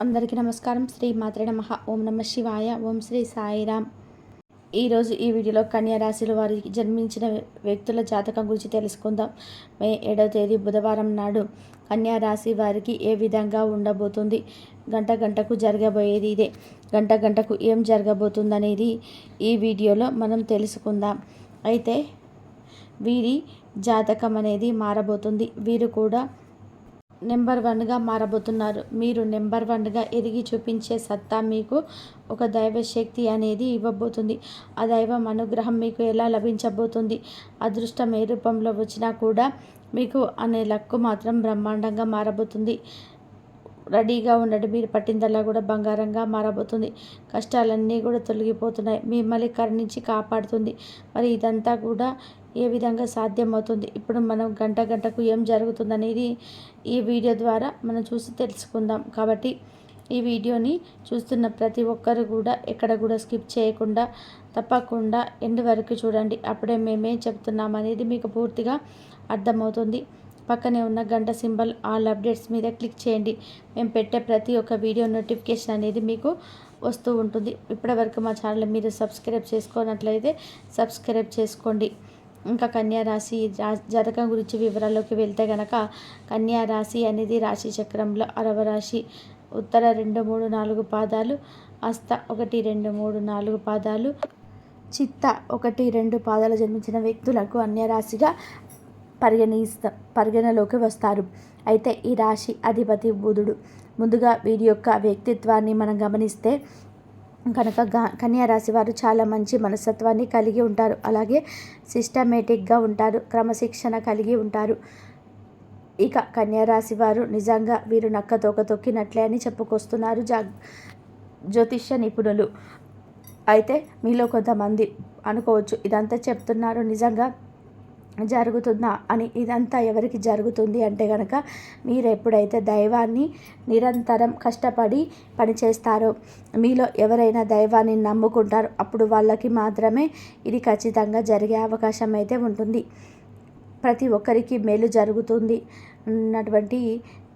అందరికీ నమస్కారం. శ్రీ మాత్రే నమః. ఓం నమః శివాయ. ఓం శ్రీ సాయిరామ్. ఈరోజు ఈ వీడియోలో కన్యా రాశిలో వారికి జన్మించిన వ్యక్తుల జాతకం గురించి తెలుసుకుందాం. మే 7వ తేదీ బుధవారం నాడు కన్యా రాశి వారికి ఏ విధంగా ఉండబోతుంది, గంట గంటకు జరగబోయేది ఇదే. గంట గంటకు ఏం జరగబోతుందనేది ఈ వీడియోలో మనం తెలుసుకుందాం. అయితే వీరి జాతకం అనేది మారబోతుంది. వీరు కూడా నెంబర్ 1గా మారబోతున్నారు. మీరు నెంబర్ 1గా ఎదిగి చూపించే సత్తా మీకు ఒక దైవశక్తి అనేది ఇవ్వబోతుంది. ఆ దైవం అనుగ్రహం మీకు ఎలా లభించబోతుంది, అదృష్టం ఏ రూపంలో వచ్చినా కూడా మీకు అనే లక్కు మాత్రం బ్రహ్మాండంగా మారబోతుంది. రెడీగా ఉండండి. మీరు పట్టిందల్లా కూడా బంగారంగా మారబోతుంది. కష్టాలన్నీ కూడా తొలగిపోతున్నాయి. మిమ్మల్ని కరుణించి కాపాడుతుంది. మరి ఇదంతా కూడా ఏ విధంగా సాధ్యమవుతుంది, ఇప్పుడు మనం గంట గంటకు ఏం జరుగుతుందనేది ఈ వీడియో ద్వారా మనం చూసి తెలుసుకుందాం. కాబట్టి ఈ వీడియోని చూస్తున్న ప్రతి ఒక్కరు కూడా ఎక్కడ కూడా స్కిప్ చేయకుండా తప్పకుండా ఎండ్ వరకు చూడండి. అప్పుడే మేమేం చెప్తున్నాం అనేది మీకు పూర్తిగా అర్థమవుతుంది. పక్కనే ఉన్న గంట సింబల్ ఆల్ అప్డేట్స్ మీద క్లిక్ చేయండి. మేము పెట్టే ప్రతి ఒక్క వీడియో నోటిఫికేషన్ అనేది మీకు వస్తూ ఉంటుంది. ఇప్పటివరకు మా ఛానల్ మీరు సబ్స్క్రైబ్ చేసుకున్నట్లయితే సబ్స్క్రైబ్ చేసుకోండి. ఇంకా కన్యా రాశి జాతకం గురించి వివరాల్లోకి వెళ్తే కనుక, కన్యా రాశి అనేది రాశి చక్రంలో 6వ రాశి. ఉత్తర 2, 3, 4 పాదాలు, హస్త 1, 2, 3, 4 పాదాలు, చిత్త 1, 2 పాదాలు జన్మించిన వ్యక్తులకు కన్యా రాశిగా పరిగణలోకి వస్తారు. అయితే ఈ రాశి అధిపతి బుధుడు. ముందుగా వీరి యొక్క వ్యక్తిత్వాన్ని మనం గమనిస్తే కనుక కన్యా రాశి వారు చాలా మంచి మనస్తత్వాన్ని కలిగి ఉంటారు. అలాగే సిస్టమేటిక్గా ఉంటారు, క్రమశిక్షణ కలిగి ఉంటారు. ఇక కన్యా రాశి వారు నిజంగా వీరు నక్క తోక తొక్కినట్లే అని చెప్పుకొస్తున్నారు జ్యోతిష్య నిపుణులు. అయితే మీలో కొంతమంది అనుకోవచ్చు, ఇదంతా చెప్తున్నారు నిజంగా జరుగుతుందా అని. ఇదంతా ఎవరికి జరుగుతుంది అంటే కనుక, మీరు ఎప్పుడైతే దైవాన్ని నిరంతరం కష్టపడి పనిచేస్తారో, మీలో ఎవరైనా దైవాన్ని నమ్ముకుంటారో అప్పుడు వాళ్ళకి మాత్రమే ఇది ఖచ్చితంగా జరిగే అవకాశం అయితే ఉంటుంది. ప్రతి ఒక్కరికి మేలు జరుగుతుంది అన్నటువంటి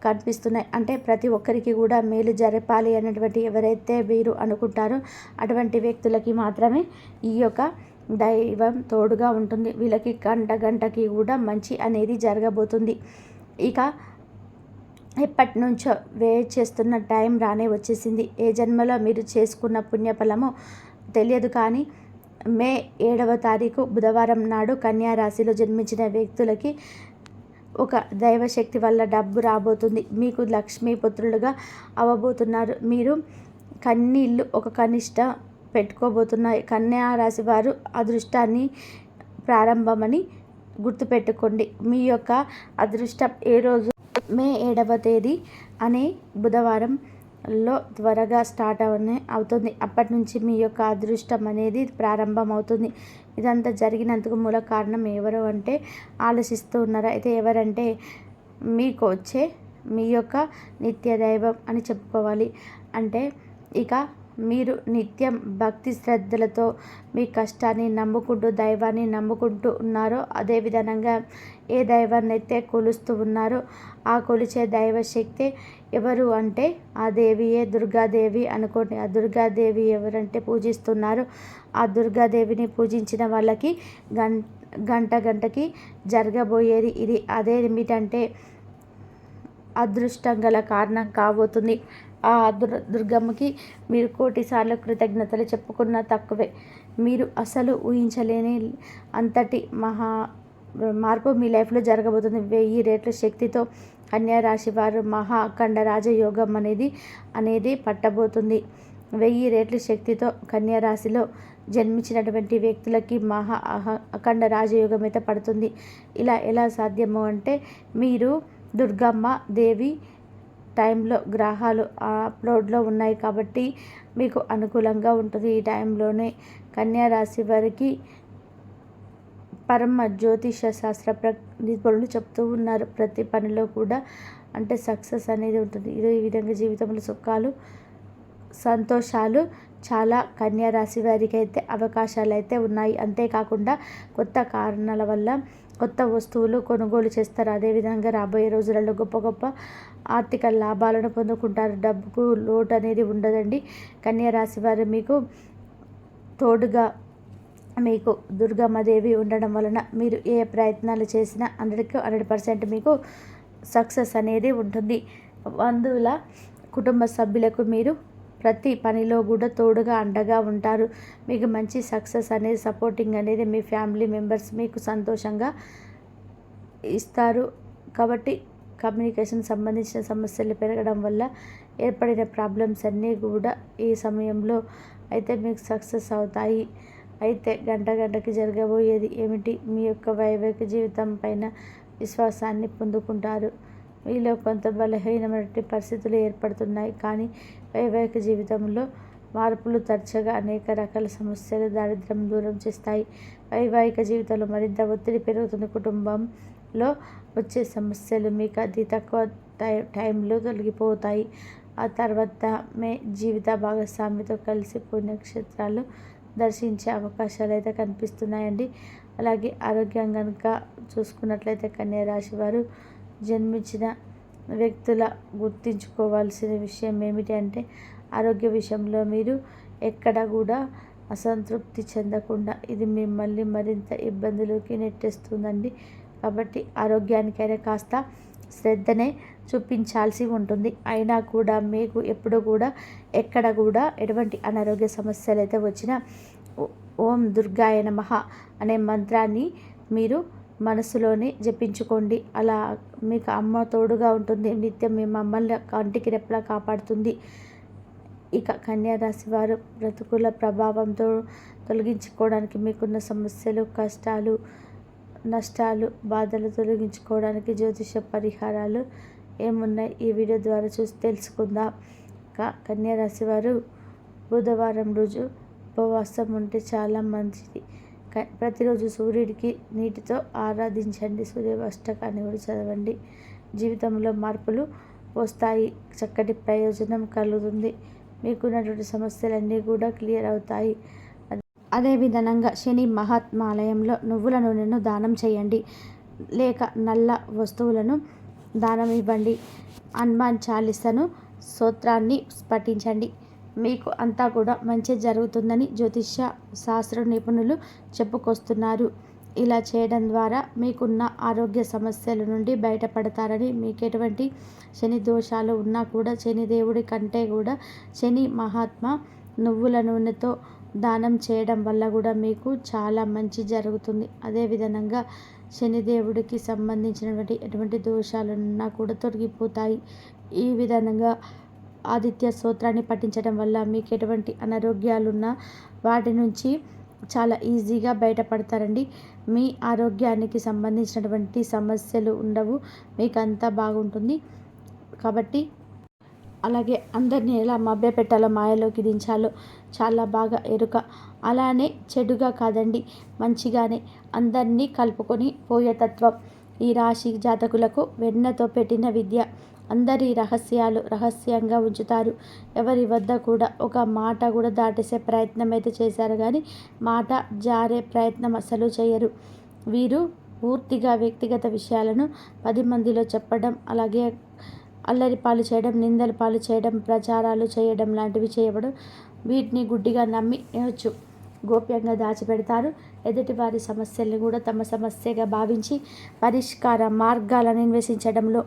కనిపిస్తున్నాయి. అంటే ప్రతి ఒక్కరికి కూడా మేలు జరపాలి అన్నటువంటి ఎవరైతే వీరు అనుకుంటారో అటువంటి వ్యక్తులకి మాత్రమే ఈ యొక్క దైవం తోడుగా ఉంటుంది. వీళ్ళకి గంట గంటకి కూడా మంచి అనేది జరగబోతుంది. ఇక ఎప్పటి నుంచో వెయిట్ చేస్తున్న టైం రానే వచ్చేసింది. ఏ జన్మలో మీరు చేసుకున్న పుణ్యఫలము తెలియదు, కానీ మే 7వ తారీఖు బుధవారం నాడు కన్యా రాశిలో జన్మించిన వ్యక్తులకి ఒక దైవశక్తి వల్ల డబ్బు రాబోతుంది. మీకు లక్ష్మీపుత్రులుగా అవ్వబోతున్నారు. మీరు కన్నీళ్ళు ఒక కనిష్ట పెట్టుకోబోతున్నాయి. కన్యా రాశి వారు అదృష్టాన్ని ప్రారంభమని గుర్తుపెట్టుకోండి. మీ యొక్క అదృష్టం ఏ రోజు మే 7వ తేదీ అనే బుధవారంలో త్వరగా స్టార్ట్ అవుతుంది. అప్పటి నుంచి మీ యొక్క అదృష్టం అనేది ప్రారంభం అవుతుంది. ఇదంతా జరిగినందుకు మూల కారణం ఎవరు అంటే ఆలోచిస్తూ ఉన్నారు. అయితే ఎవరంటే మీకు వచ్చే మీ యొక్క నిత్య దైవం అని చెప్పుకోవాలి. అంటే ఇక మీరు నిత్యం భక్తి శ్రద్ధలతో మీ కష్టాన్ని నమ్ముకుంటూ దైవాన్ని నమ్ముకుంటూ ఉన్నారో, అదే విధంగా ఏ దైవాన్ని అయితే కొలుస్తూ ఉన్నారో ఆ కొలిచే దైవశక్తి ఎవరు అంటే ఆ దేవియే దుర్గాదేవి అనుకోండి. ఆ దుర్గాదేవి ఎవరంటే పూజిస్తున్నారో ఆ దుర్గాదేవిని పూజించిన వాళ్ళకి గంట గంటకి జరగబోయేది ఇది. అదే ఏమిటంటే అదృష్టం గల కారణం కాబోతుంది. ఆ దుర్గమ్మకి మీరు 1,000,000 సార్లు కృతజ్ఞతలు చెప్పుకున్నా తక్కువే. మీరు అసలు ఊహించలేని అంతటి మహా మార్పు మీ లైఫ్లో జరగబోతుంది. 1000 రెట్ల శక్తితో కన్యా రాశి వారు మహా అఖండ రాజయోగం అనేది పట్టబోతుంది. 1000 రెట్ల శక్తితో కన్యా రాశిలో జన్మించినటువంటి వ్యక్తులకి మహా అఖండ రాజయోగం అయితే పడుతుంది. ఇలా ఎలా సాధ్యము అంటే, మీరు దుర్గమ్మ దేవి టైంలో గ్రహాలు అప్లోడ్లో ఉన్నాయి కాబట్టి మీకు అనుకూలంగా ఉంటుంది. ఈ టైంలోనే కన్యా రాశి వారికి పరమ జ్యోతిష శాస్త్ర నిపుణులు చెప్తూ ఉన్నారు, ప్రతి పనిలో కూడా అంటే సక్సెస్ అనేది ఉంటుంది. ఈ విధంగా జీవితంలో సుఖాలు సంతోషాలు చాలా కన్యా రాశి వారికి అయితే అవకాశాలు అయితే ఉన్నాయి. అంతేకాకుండా కొత్త కారణాల వల్ల కొత్త వస్తువులు కొనుగోలు చేస్తారు. అదేవిధంగా రాబోయే రోజులలో గొప్ప గొప్ప ఆర్థిక లాభాలను పొందుకుంటారు. డబ్బుకు లోటు అనేది ఉండదండి. కన్యా రాశి వారు మీకు తోడుగా మీకు దుర్గమ్మదేవి ఉండడం వలన మీరు ఏ ప్రయత్నాలు చేసినా 100కి 100% మీకు సక్సెస్ అనేది ఉంటుంది. బంధువుల కుటుంబ సభ్యులకు మీరు ప్రతి పనిలో కూడా తోడుగా అండగా ఉంటారు. మీకు మంచి సక్సెస్ అనేది సపోర్టింగ్ అనేది మీ ఫ్యామిలీ మెంబర్స్ మీకు సంతోషంగా ఇస్తారు. కాబట్టి కమ్యూనికేషన్ సంబంధించిన సమస్యలు పెరగడం వల్ల ఏర్పడిన ప్రాబ్లమ్స్ అన్నీ కూడా ఈ సమయంలో అయితే మీకు సక్సెస్ అవుతాయి. అయితే గంటకి జరగబోయేది ఏమిటి? మీ యొక్క వైవాహిక జీవితం పైన విశ్వాసాన్ని పొందుకుంటారు. మీలో కొంత బలహీనమైన పరిస్థితులు ఏర్పడుతున్నాయి. కానీ వైవాహిక జీవితంలో మార్పులు తరచుగా అనేక రకాల సమస్యలు దారిద్ర్యం దూరం చేస్తాయి. వైవాహిక జీవితంలో మరింత ఒత్తిడి పెరుగుతుంది. కుటుంబంలో వచ్చే సమస్యలు మీకు అతి తక్కువ టైంలో తొలగిపోతాయి. ఆ తర్వాత మీ జీవిత భాగస్వామితో కలిసి పుణ్యక్షేత్రాలు దర్శించే అవకాశాలు అయితే కనిపిస్తున్నాయండి. అలాగే ఆరోగ్యం కనుక చూసుకున్నట్లయితే కన్యా రాశి వారు జన్మించిన వ్యక్తుల గుర్తుంచుకోవాల్సిన విషయం ఏమిటి అంటే ఆరోగ్య విషయంలో మీరు ఎక్కడ కూడా అసంతృప్తి చెందకుండా ఇది మిమ్మల్ని మరింత ఇబ్బందులకి నెట్టేస్తుందండి. కాబట్టి ఆరోగ్యానికైనా కాస్త శ్రద్ధనే చూపించాల్సి ఉంటుంది. అయినా కూడా మీకు ఎప్పుడు కూడా ఎక్కడ కూడా ఎటువంటి అనారోగ్య సమస్యలు అయితే వచ్చినా ఓం దుర్గాయ నమః అనే మంత్రాన్ని మీరు మనసులోనే జపించుకోండి. అలా మీకు అమ్మ తోడుగా ఉంటుంది. నిత్యం మీ మమ్మల్ని కంటికి రెప్పలా కాపాడుతుంది. ఇక కన్యా రాశి వారు ప్రతికూల ప్రభావంతో తొలగించుకోవడానికి మీకున్న సమస్యలు, కష్టాలు, నష్టాలు, బాధలు తొలగించుకోవడానికి జ్యోతిష పరిహారాలు ఏమున్నాయి ఈ వీడియో ద్వారా చూసి తెలుసుకుందాం. కన్యా రాశి వారు బుధవారం రోజు ఉపవాసం ఉంటే చాలా మంచిది. ప్రతిరోజు సూర్యుడికి నీటితో ఆరాధించండి. సూర్యాష్టకాన్ని కూడా చదవండి. జీవితంలో మార్పులు వస్తాయి. చక్కటి ప్రయోజనం కలుగుతుంది. మీకున్నటువంటి సమస్యలన్నీ కూడా క్లియర్ అవుతాయి. అదేవిధంగా శని మహాత్మాలయంలో నువ్వుల నూనెను దానం చేయండి, లేక నల్ల వస్తువులను దానం ఇవ్వండి. హనుమాన్ చాలీసాను స్తోత్రాన్ని పఠించండి. మీకు అంతా కూడా మంచి జరుగుతుందని జ్యోతిష శాస్త్ర నిపుణులు చెప్పుకొస్తున్నారు. ఇలా చేయడం ద్వారా మీకున్న ఆరోగ్య సమస్యల నుండి బయటపడతారని, మీకు ఎటువంటి శని దోషాలు ఉన్నా కూడా శనిదేవుడి కంటే కూడా శని మహాత్మ నువ్వుల నూనెతో దానం చేయడం వల్ల కూడా మీకు చాలా మంచి జరుగుతుంది. అదేవిధంగా శనిదేవుడికి సంబంధించినటువంటి ఎటువంటి దోషాలున్నా కూడా తొలగిపోతాయి. ఈ విధంగా ఆదిత్య స్తోత్రాన్ని పఠించడం వల్ల మీకు ఎటువంటి అనారోగ్యాలున్నా వాటి నుంచి చాలా ఈజీగా బయటపడతారండి. మీ ఆరోగ్యానికి సంబంధించినటువంటి సమస్యలు ఉండవు. మీకు అంతా బాగుంటుంది. కాబట్టి అలాగే అందరినీ ఎలా మభ్యపెట్టాలో, మాయలోకి దించాలో చాలా బాగా ఎరుక. అలానే చెడుగా కాదండి, మంచిగానే అందరినీ కలుపుకొని పోయే తత్వం ఈ రాశి జాతకులకు వెన్నతో పెట్టిన విద్య. అందరి రహస్యాలు రహస్యంగా ఉంచుతారు. ఎవరి వద్ద కూడా ఒక మాట కూడా దాటేసే ప్రయత్నం అయితే చేశారు, కానీ మాట జారే ప్రయత్నం అస్సలు చేయరు. వీరు పూర్తిగా వ్యక్తిగత విషయాలను 10 మందిలో చెప్పడం, అలాగే అల్లరి పాలు చేయడం, నిందల పాలు చేయడం, ప్రచారాలు చేయడం లాంటివి చేయడం, వీటిని గుడ్డిగా నమ్మవచ్చు. గోప్యంగా దాచిపెడతారు. ఎదుటి వారి సమస్యలను కూడా తమ సమస్యగా భావించి పరిష్కార మార్గాలను అన్వేషించడంలో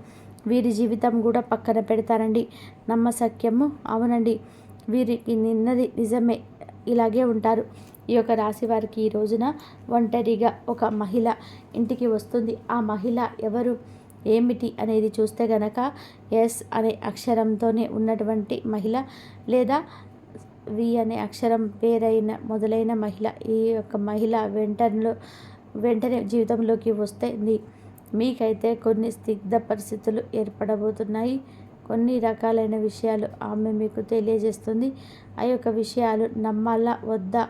వీరి జీవితం కూడా పక్కన పెడతారండి. నమ్మసక్యము అవునండి, వీరికి నిన్నది నిజమే. ఇలాగే ఉంటారు. ఈ యొక్క రాశి వారికి ఈ రోజున ఒంటరిగా ఒక మహిళ ఇంటికి వస్తుంది. ఆ మహిళ ఎవరు, ఏమిటి అనేది చూస్తే గనక ఎస్ అనే అక్షరంతోనే ఉన్నటువంటి మహిళ, లేదా వి అనే అక్షరం పేరైన మొదలైన మహిళ. ఈ యొక్క మహిళ వెంటనే జీవితంలోకి వస్తుంది. మీకైతే కొన్ని స్నిగ్ధ పరిస్థితులు ఏర్పడబోతున్నాయి. కొన్ని రకాలైన విషయాలు ఆమె మీకు తెలియజేస్తుంది. ఆ యొక్క విషయాలు నమ్మాలా వద్దా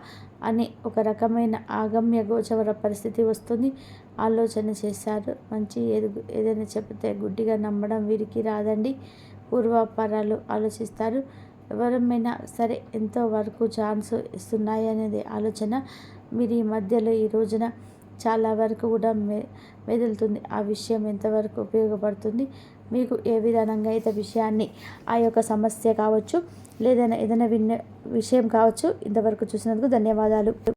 అని ఒక రకమైన ఆగమ్య గోచర పరిస్థితి వస్తుంది. ఆలోచన చేశారు. మంచి ఏదైనా చెబితే గుడ్డిగా నమ్మడం వీరికి రాదండి. పూర్వాపరాలు ఆలోచిస్తారు. ఎవరమైనా సరే ఎంతో వరకు ఛాన్స్ ఇస్తున్నాయి అనేది ఆలోచన. మీరు ఈ మధ్యలో ఈ రోజున చాలా వరకు కూడా మెదులుతుంది. ఆ విషయం ఎంతవరకు ఉపయోగపడుతుంది, మీకు ఏ విధానంగా అయితే విషయాన్ని ఆ యొక్క సమస్య కావచ్చు, లేదైనా ఏదైనా విషయం కావచ్చు, ఇంతవరకు చూసినందుకు ధన్యవాదాలు.